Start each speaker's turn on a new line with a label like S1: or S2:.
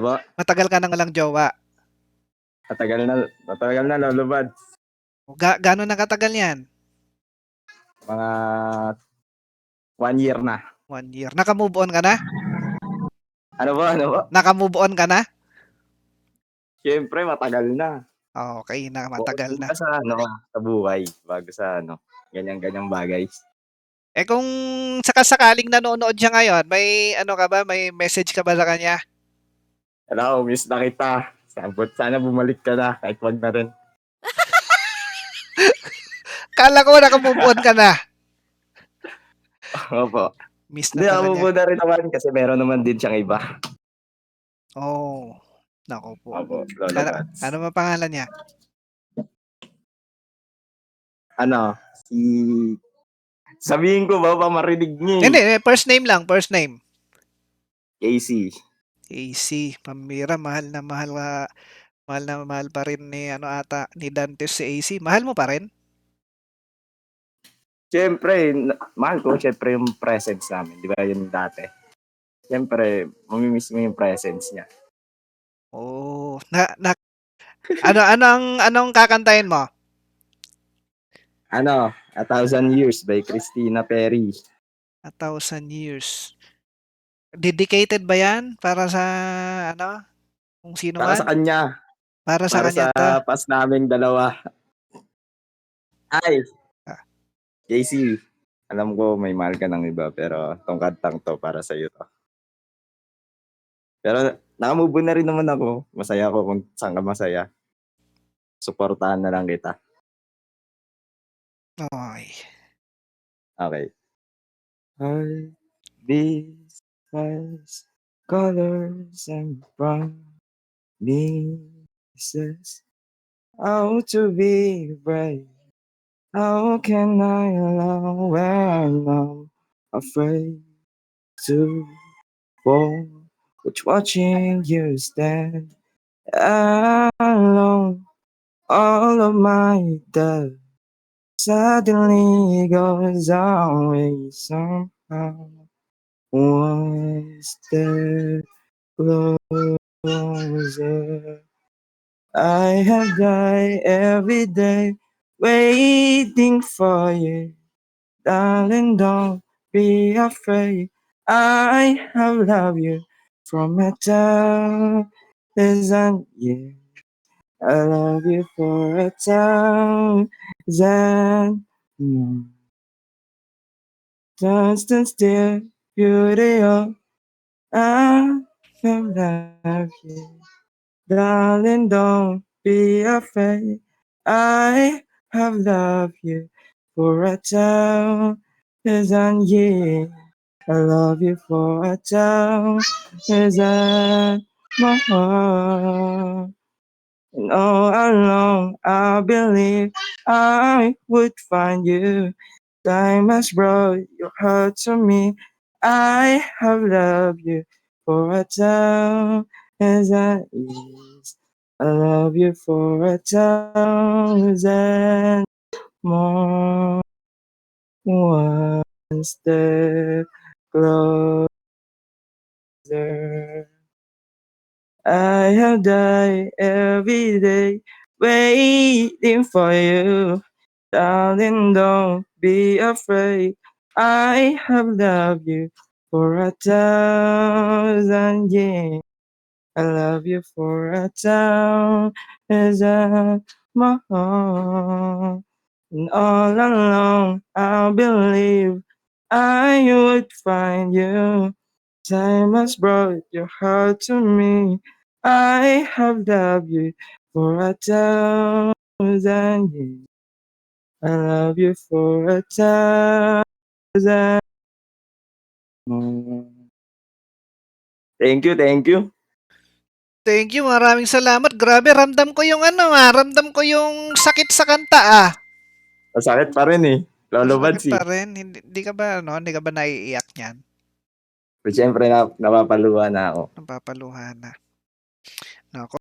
S1: Aba,
S2: Matagal ka nang walang jowa.
S1: matagal na Lolo Buds.
S2: Gaano na katagal yan?
S1: Mga 1 year na.
S2: 1 year. Naka-move on ka na?
S1: Ano ba?
S2: Naka-move on ka na?
S1: Siyempre, matagal na.
S2: Okay na,
S1: Focus
S2: matagal na.
S1: muna sa buhay, bago sa ganyan-ganyang bagay.
S2: Eh kung sakasakaling nanonood siya ngayon, may ano ka ba? May message ka ba sa kanya?
S1: Hello, miss na kita. Sana bumalik ka na, kahit wag na rin.
S2: Kala ko naka-move on ka na.
S1: Opo.
S2: Miss na
S1: Hindi,
S2: pala
S1: ako
S2: niya.
S1: po na rin naman kasi meron naman din siyang iba.
S2: Oh, nako po.
S1: Opo, Lolo Buds.
S2: Ano ba pangalan niya?
S1: Si... Sabihin ko ba marinig niya
S2: Hindi, first name lang, first name.
S1: Casey.
S2: AC, pambira, mahal na mahal pa rin ni ni Dantes si AC. Mahal mo pa rin?
S1: Siyempre, mahal ko siyempre yung presence namin. Di ba yun dati? Siyempre, mamimiss mo yung presence niya.
S2: Oh, anong kakantahin mo?
S1: 1,000 Years by Christina Perri.
S2: 1,000 Years. Dedicated ba yan? Para sa kung sino
S1: Para
S2: man?
S1: sa kanya.
S2: Para sa
S1: Para
S2: kanya
S1: sa
S2: to?
S1: pas naming dalawa. Ay,
S2: Ah.
S1: Casey, alam ko may mahal ka ng iba, pero tong kantang to para sa iyo to. Pero nakamove na rin naman ako. Masaya ako kung saan ka masaya. Suportahan na lang kita.
S2: Okay.
S1: Okay. Heart beats, fast, colors and promises. How to be brave? How can I love when I'm afraid to fall? Watching you stand alone, all of my doubt suddenly goes away somehow. One step closer. I have died every day waiting for you. Darling, don't be afraid. I have loved you from a thousand years. I love you for 1,000 more. Just and still, beauty of I have loved you. Darling, don't be afraid. I have loved you for 1,000 years. I love you for 1,000 more. And all along, I believe I would find you. Time has brought your heart to me. I have loved you for 1,000 years. I love you for 1,000 more. One step closer. I have died every day waiting for you. Darling, don't be afraid. I have loved you for 1,000 years. I love you for 1,000 more. And all along, I believe I would find you. Time has brought your heart to me. I have loved you for 1,000 years. I love you for 1,000 more. Thank you.
S2: Thank you, maraming salamat. Grabe, ramdam ko yung ramdam ko yung sakit sa kanta
S1: Masakit pa rin eh. Lolo
S2: Masakit
S1: Buds
S2: pa
S1: eh.
S2: rin. Hindi ka ba naiiyak niyan?
S1: Pero siyempre napapaluha na ako.
S2: Napapaluha na. Nako.